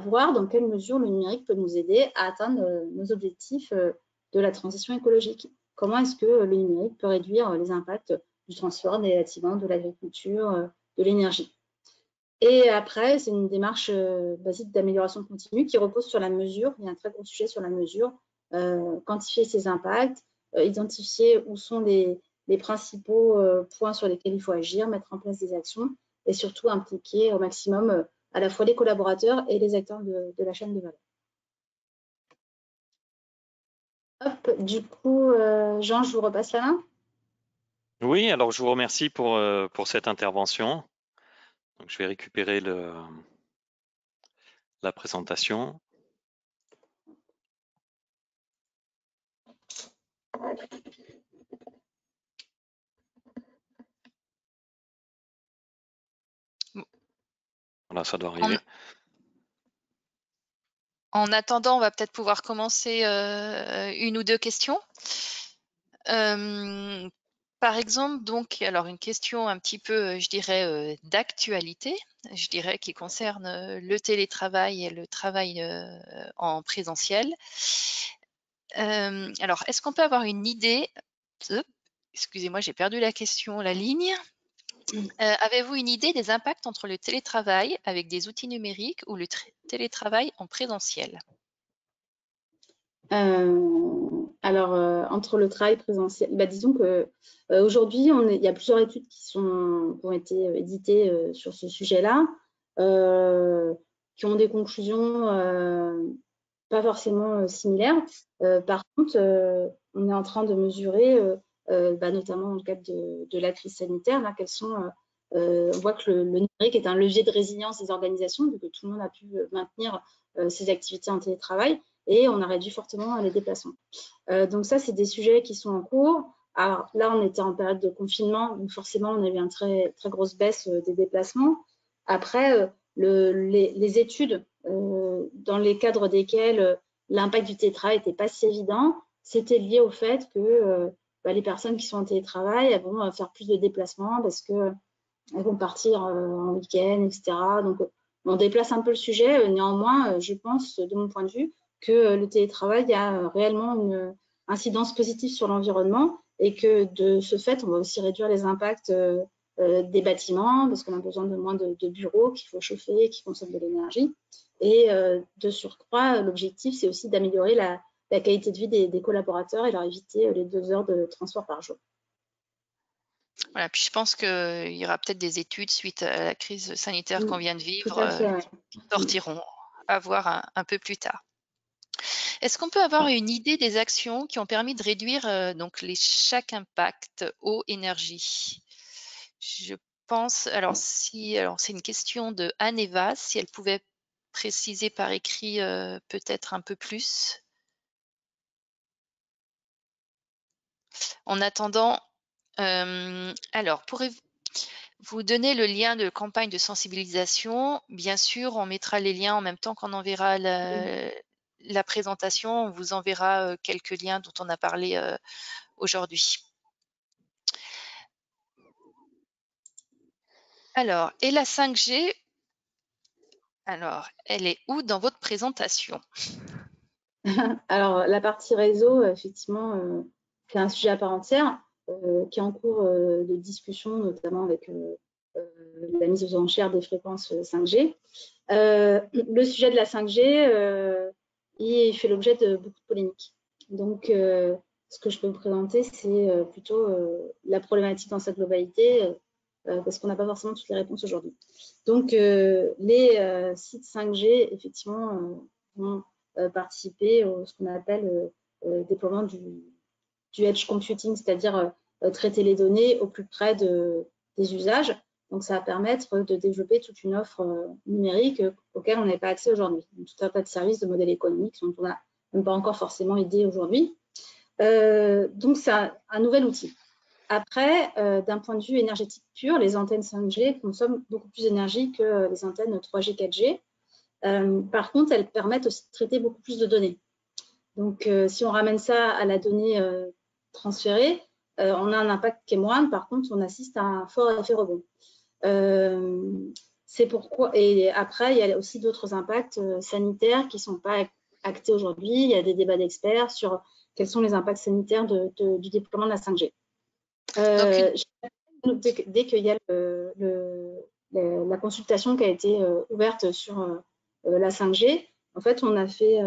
voir dans quelle mesure le numérique peut nous aider à atteindre nos objectifs de la transition écologique. Comment est-ce que le numérique peut réduire les impacts du transport, des bâtiments, de l'agriculture, de l'énergie. Et après, c'est une démarche basique d'amélioration continue qui repose sur la mesure. Il y a un très gros sujet sur la mesure, quantifier ses impacts, identifier où sont les principaux points sur lesquels il faut agir, mettre en place des actions, et surtout impliquer au maximum à la fois les collaborateurs et les acteurs de la chaîne de valeur. Hop, du coup, Jean, je vous repasse la main. Oui, alors je vous remercie pour cette intervention. Donc, je vais récupérer la présentation. Voilà, ça doit arriver. En attendant, on va peut-être pouvoir commencer une ou deux questions. Par exemple, donc, alors une question un petit peu, je dirais, d'actualité, je dirais, qui concerne le télétravail et le travail en présentiel. Alors, est-ce qu'on peut avoir une idée? Excusez-moi, j'ai perdu la question, la ligne. Avez-vous une idée des impacts entre le télétravail avec des outils numériques ou le télétravail en présentiel? Alors, entre le travail présentiel, disons que aujourd'hui, il y a plusieurs études qui ont été éditées sur ce sujet-là, qui ont des conclusions pas forcément similaires. Par contre, on est en train de mesurer, notamment dans le cadre de la crise sanitaire, là, on voit que le numérique est un levier de résilience des organisations, vu que tout le monde a pu maintenir ses activités en télétravail, et on a réduit fortement les déplacements. Donc ça, c'est des sujets qui sont en cours. Alors là, on était en période de confinement, donc forcément, on a eu une très, très grosse baisse des déplacements. Après, les études dans les cadres desquels l'impact du télétravail n'était pas si évident, c'était lié au fait que les personnes qui sont en télétravail, elles vont faire plus de déplacements parce qu'elles vont partir en week-end, etc. Donc, on déplace un peu le sujet. Néanmoins, je pense, de mon point de vue, que le télétravail a réellement une incidence positive sur l'environnement, et que de ce fait, on va aussi réduire les impacts des bâtiments, parce qu'on a besoin de moins de bureaux qu'il faut chauffer, qui consomment de l'énergie. Et de surcroît, l'objectif, c'est aussi d'améliorer la qualité de vie des collaborateurs et leur éviter les 2 heures de transport par jour. Voilà, puis je pense qu'il y aura peut-être des études suite à la crise sanitaire qu'on vient de vivre qui sortiront à voir un peu plus tard. Est-ce qu'on peut avoir une idée des actions qui ont permis de réduire donc chaque impact eau, énergie? Je pense, alors c'est une question de Anne-Eva, si elle pouvait préciser par écrit peut-être un peu plus. En attendant, alors vous donnez le lien de campagne de sensibilisation. Bien sûr, on mettra les liens en même temps qu'on enverra la présentation. On vous enverra quelques liens dont on a parlé aujourd'hui. Alors, et la 5G, alors, elle est où dans votre présentation? Alors, la partie réseau, effectivement, c'est un sujet à part entière qui est en cours de discussion, notamment avec la mise aux enchères des fréquences 5G. Le sujet de la 5G, il fait l'objet de beaucoup de polémiques. Donc, ce que je peux vous présenter, c'est plutôt la problématique dans sa globalité, parce qu'on n'a pas forcément toutes les réponses aujourd'hui. Donc, les sites 5G, effectivement, vont participer au ce qu'on appelle déploiement du edge computing, c'est-à-dire traiter les données au plus près des usages. Donc, ça va permettre de développer toute une offre numérique auquel on n'avait pas accès aujourd'hui. Tout un tas de services, de modèles économiques dont on n'a même pas encore forcément idée aujourd'hui. Donc, c'est un nouvel outil. Après, d'un point de vue énergétique pur, les antennes 5G consomment beaucoup plus d'énergie que les antennes 3G, 4G. Par contre, elles permettent aussi de traiter beaucoup plus de données. Donc, si on ramène ça à la donnée transférée, on a un impact qui est moindre. Par contre, on assiste à un fort effet rebond. C'est pourquoi, et après, il y a aussi d'autres impacts sanitaires qui ne sont pas actés aujourd'hui. Il y a des débats d'experts sur quels sont les impacts sanitaires du déploiement de la 5G. Dès qu'il y a la consultation qui a été ouverte sur la 5G, en fait, on a fait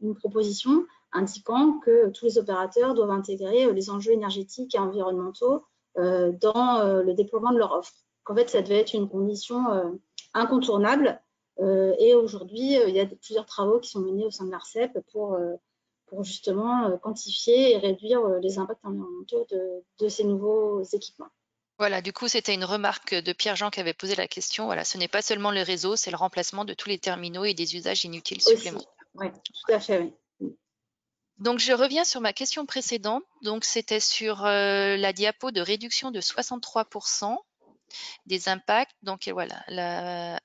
une proposition indiquant que tous les opérateurs doivent intégrer les enjeux énergétiques et environnementaux dans le déploiement de leur offre. En fait, ça devait être une condition incontournable. Et aujourd'hui, il y a plusieurs travaux qui sont menés au sein de l'ARCEP pour justement quantifier et réduire les impacts environnementaux de ces nouveaux équipements. Voilà, du coup, c'était une remarque de Pierre-Jean qui avait posé la question. Voilà, ce n'est pas seulement le réseau, c'est le remplacement de tous les terminaux et des usages inutiles supplémentaires. Oui, tout à fait, oui. Donc, je reviens sur ma question précédente. Donc, c'était sur la diapo de réduction de 63% des impacts. Donc, voilà,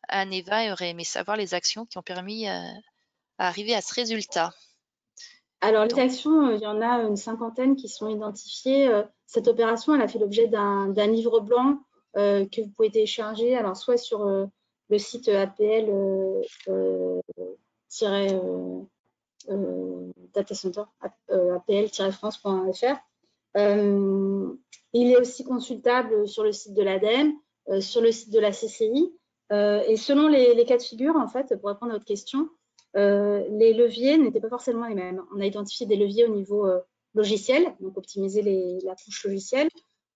Anne-Eva aurait aimé savoir les actions qui ont permis à arriver à ce résultat. Alors, les actions, il y en a une cinquantaine qui sont identifiées. Cette opération, elle a fait l'objet d'un livre blanc que vous pouvez télécharger, alors soit sur le site APL datacenter apl-france.fr. Il est aussi consultable sur le site de l'ADEME, sur le site de la CCI. Et selon les cas de figure, en fait, pour répondre à votre question, les leviers n'étaient pas forcément les mêmes. On a identifié des leviers au niveau logiciel, donc optimiser la couche logicielle.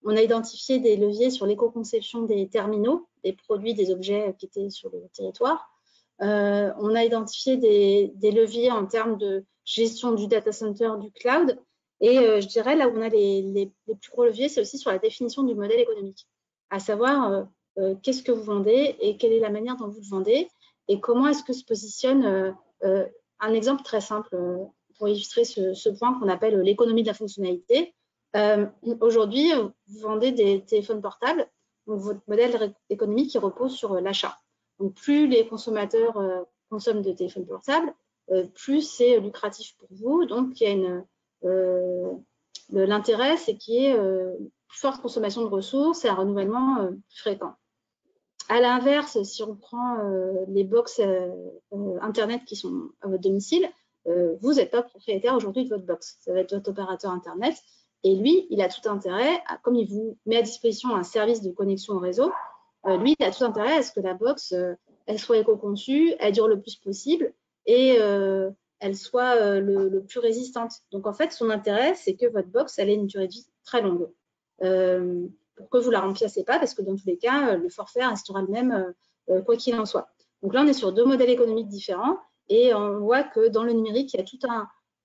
On a identifié des leviers sur l'éco-conception des terminaux, des produits, des objets qui étaient sur le territoire. On a identifié des leviers en termes de gestion du data center, du cloud. Et je dirais, là où on a les plus gros leviers, c'est aussi sur la définition du modèle économique, à savoir qu'est-ce que vous vendez et quelle est la manière dont vous le vendez et comment est-ce que se positionne un exemple très simple pour illustrer ce point qu'on appelle l'économie de la fonctionnalité. Aujourd'hui, vous vendez des téléphones portables, donc votre modèle économique il repose sur l'achat. Donc, plus les consommateurs consomment de téléphones portables, plus c'est lucratif pour vous. Donc, il y a l'intérêt, c'est qu'il y ait plus forte consommation de ressources et un renouvellement plus fréquent. À l'inverse, si on prend les box Internet qui sont à votre domicile, vous n'êtes pas propriétaire aujourd'hui de votre box. Ça va être votre opérateur Internet. Et lui, il a tout intérêt, comme il vous met à disposition un service de connexion au réseau, lui, il a tout intérêt à ce que la box, elle soit éco-conçue, elle dure le plus possible et elle soit le plus résistante. Donc, en fait, son intérêt, c'est que votre box, elle ait une durée de vie très longue. Pour que vous ne la remplaciez pas, parce que dans tous les cas, le forfait restera le même, quoi qu'il en soit. Donc là, on est sur deux modèles économiques différents et on voit que dans le numérique, il y a tout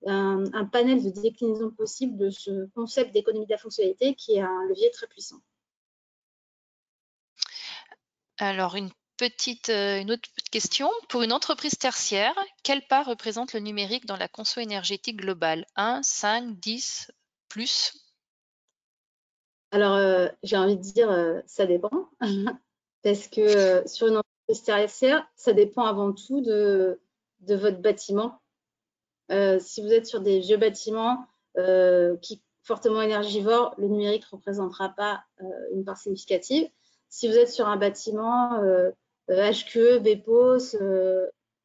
un panel de déclinaisons possibles de ce concept d'économie de la fonctionnalité qui est un levier très puissant. Alors, une autre petite question. Pour une entreprise tertiaire, quelle part représente le numérique dans la conso énergétique globale? 1, 5, 10, plus? Alors, j'ai envie de dire, ça dépend. Parce que sur une entreprise tertiaire, ça dépend avant tout de votre bâtiment. Si vous êtes sur des vieux bâtiments qui fortement énergivores, le numérique ne représentera pas une part significative. Si vous êtes sur un bâtiment HQE, BEPOS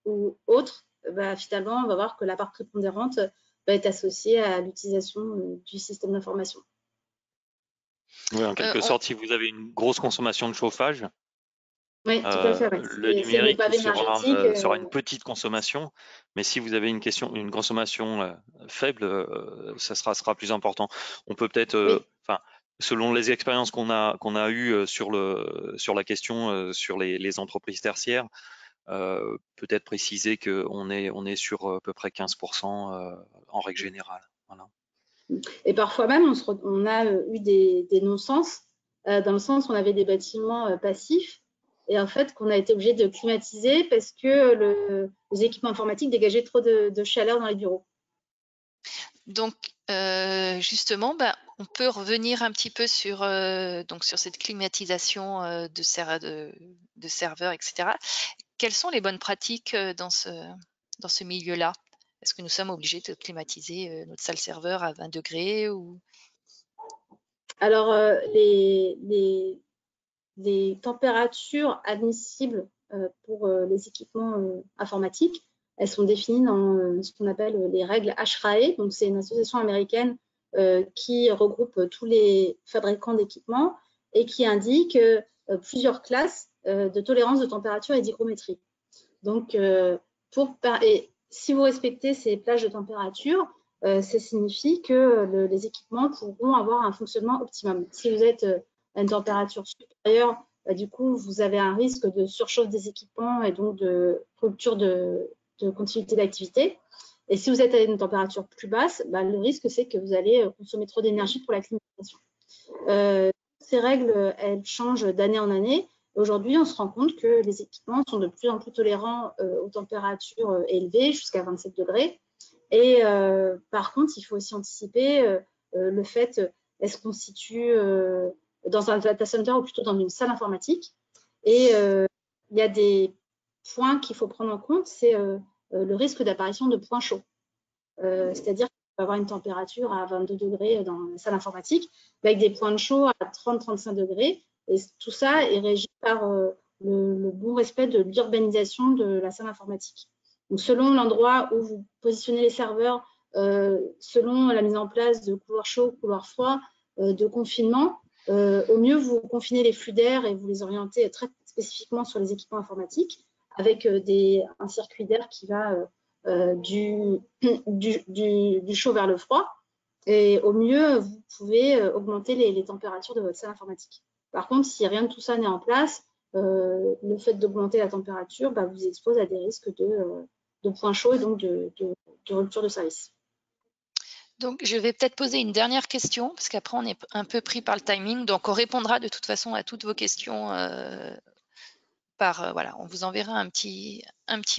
ou autre, bah, finalement, on va voir que la part prépondérante va être associée à l'utilisation du système d'information. Oui, en quelque sorte, si vous avez une grosse consommation de chauffage, oui, tout à fait. Ouais. le C'est le numérique pavé énergétique. sera une petite consommation, mais si vous avez une consommation faible, ça sera plus important. On peut peut-être, Oui. enfin, selon les expériences qu'on a eues sur la question sur les entreprises tertiaires, peut-être préciser qu'on est sur à peu près 15% en règle générale. Voilà. Et parfois même, on a eu des non-sens, dans le sens où on avait des bâtiments passifs et en fait qu'on a été obligé de climatiser parce que les équipements informatiques dégageaient trop de chaleur dans les bureaux. Donc, justement, on peut revenir un petit peu sur, donc sur cette climatisation de serveurs, etc. Quelles sont les bonnes pratiques dans ce milieu-là? Est-ce que nous sommes obligés de climatiser notre salle serveur à 20 degrés ou... Alors, les températures admissibles pour les équipements informatiques, elles sont définies dans ce qu'on appelle les règles HRAE. Donc, c'est une association américaine qui regroupe tous les fabricants d'équipements et qui indique plusieurs classes de tolérance de température et d'hygrométrie. Donc, si vous respectez ces plages de température, ça signifie que les équipements pourront avoir un fonctionnement optimum. Si vous êtes à une température supérieure, du coup, vous avez un risque de surchauffe des équipements et donc de rupture de continuité d'activité. Et si vous êtes à une température plus basse, le risque, c'est que vous allez consommer trop d'énergie pour la climatisation. Ces règles, elles changent d'année en année. Aujourd'hui, on se rend compte que les équipements sont de plus en plus tolérants aux températures élevées, jusqu'à 27 degrés. Et par contre, il faut aussi anticiper le fait, est-ce qu'on se situe dans un data center ou plutôt dans une salle informatique. Et il y a des points qu'il faut prendre en compte, c'est le risque d'apparition de points chauds. C'est-à-dire qu'on peut avoir une température à 22 degrés dans la salle informatique, avec des points de chaud à 30-35 degrés. Et tout ça est régi par le bon respect de l'urbanisation de la salle informatique. Donc, selon l'endroit où vous positionnez les serveurs, selon la mise en place de couloirs chauds, couloirs froids, de confinement, au mieux vous confinez les flux d'air et vous les orientez très spécifiquement sur les équipements informatiques avec un circuit d'air qui va du chaud vers le froid. Et au mieux, vous pouvez augmenter les températures de votre salle informatique. Par contre, si rien de tout ça n'est en place, le fait d'augmenter la température vous expose à des risques de points chauds et donc de rupture de service. Donc, je vais peut-être poser une dernière question, parce qu'après, on est un peu pris par le timing. Donc, on répondra de toute façon à toutes vos questions voilà, on vous enverra un petit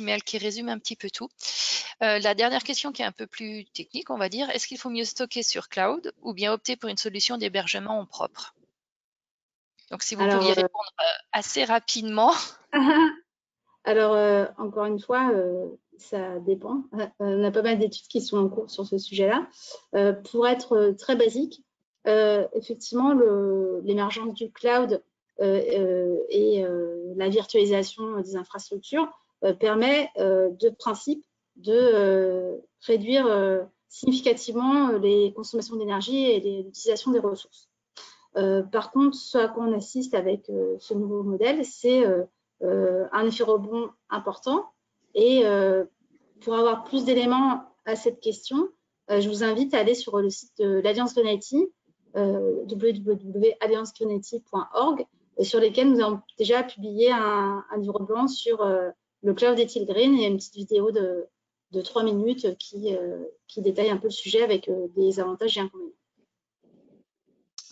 mail qui résume un petit peu tout. La dernière question qui est un peu plus technique, on va dire, est-ce qu'il faut mieux stocker sur cloud ou bien opter pour une solution d'hébergement en propre? Donc, si vous pouviez répondre assez rapidement. Alors, encore une fois, ça dépend. On a pas mal d'études qui sont en cours sur ce sujet-là. Pour être très basique, effectivement, l'émergence du cloud et la virtualisation des infrastructures permet de principe de réduire significativement les consommations d'énergie et l'utilisation des ressources. Par contre, ce à quoi on assiste avec ce nouveau modèle, c'est un effet rebond important. Et pour avoir plus d'éléments à cette question, je vous invite à aller sur le site de l'Alliance Green IT, www.alliancegreenit.org, sur lesquels nous avons déjà publié un livre blanc sur le cloud Ethyl Green et une petite vidéo de 3 minutes qui détaille un peu le sujet avec des avantages et inconvénients.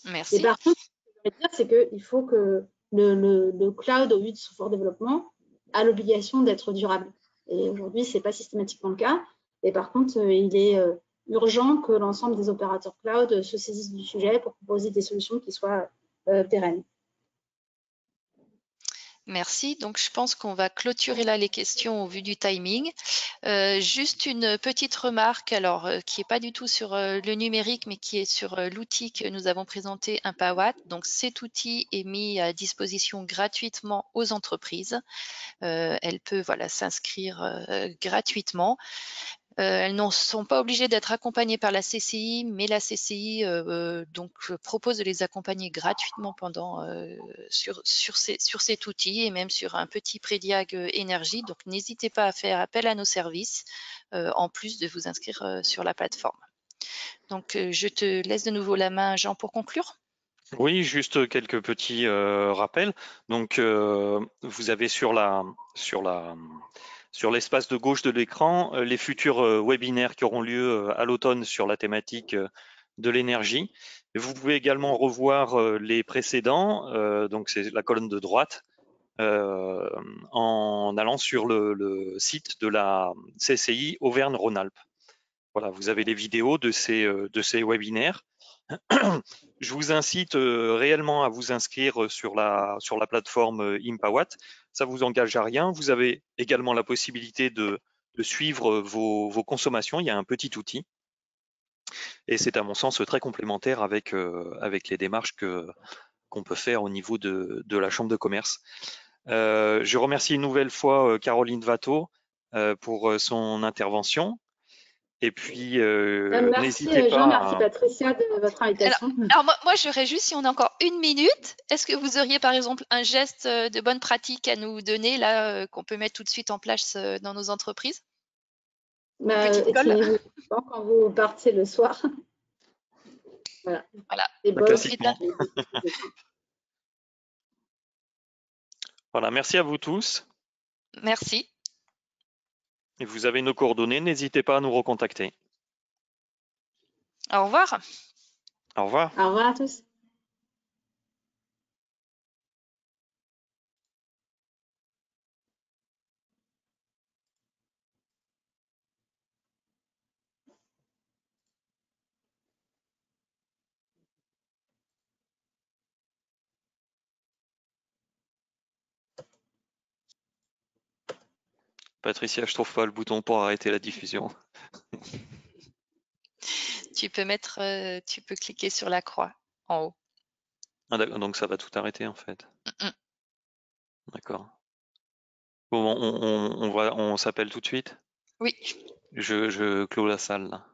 Merci. Et par contre, ce que je voudrais dire, c'est qu'il faut que le cloud, au vu de son fort développement, a l'obligation d'être durable. Et aujourd'hui, ce n'est pas systématiquement le cas. Et par contre, il est urgent que l'ensemble des opérateurs cloud se saisissent du sujet pour proposer des solutions qui soient pérennes. Merci. Donc, je pense qu'on va clôturer là les questions au vu du timing. Juste une petite remarque, alors qui n'est pas du tout sur le numérique, mais qui est sur l'outil que nous avons présenté, Impawatt. Donc, cet outil est mis à disposition gratuitement aux entreprises. Elles peuvent s'inscrire gratuitement. Elles ne sont pas obligées d'être accompagnées par la CCI, mais la CCI donc propose de les accompagner gratuitement pendant sur cet outil et même sur un petit prédiag énergie. Donc n'hésitez pas à faire appel à nos services en plus de vous inscrire sur la plateforme. Donc je te laisse de nouveau la main, Jean, pour conclure. Oui, juste quelques petits rappels. Donc, vous avez sur l'espace de gauche de l'écran les futurs webinaires qui auront lieu à l'automne sur la thématique de l'énergie. Vous pouvez également revoir les précédents, donc c'est la colonne de droite, en allant sur le site de la CCI Auvergne-Rhône-Alpes. Voilà, vous avez les vidéos de ces webinaires. Je vous incite réellement à vous inscrire sur la plateforme Impawatt. Ça vous engage à rien. Vous avez également la possibilité de suivre vos consommations. Il y a un petit outil. Et c'est à mon sens très complémentaire avec les démarches qu'on peut faire au niveau de la Chambre de commerce. Je remercie une nouvelle fois Caroline Watteau pour son intervention. Et puis, Merci n'hésitez Jean, pas merci Patricia de votre invitation. Alors moi j'aurais juste, si on a encore une minute, est-ce que vous auriez par exemple un geste de bonne pratique à nous donner là qu'on peut mettre tout de suite en place dans nos entreprises? Écrivez-vous quand vous partez le soir. Voilà. Et bon, classiquement. Voilà, merci à vous tous. Merci. Et vous avez nos coordonnées, n'hésitez pas à nous recontacter. Au revoir. Au revoir. Au revoir à tous. Patricia, je trouve pas le bouton pour arrêter la diffusion. Tu peux cliquer sur la croix en haut. Ah, donc ça va tout arrêter en fait. D'accord. Bon, on s'appelle tout de suite? Oui. Je clôt la salle là.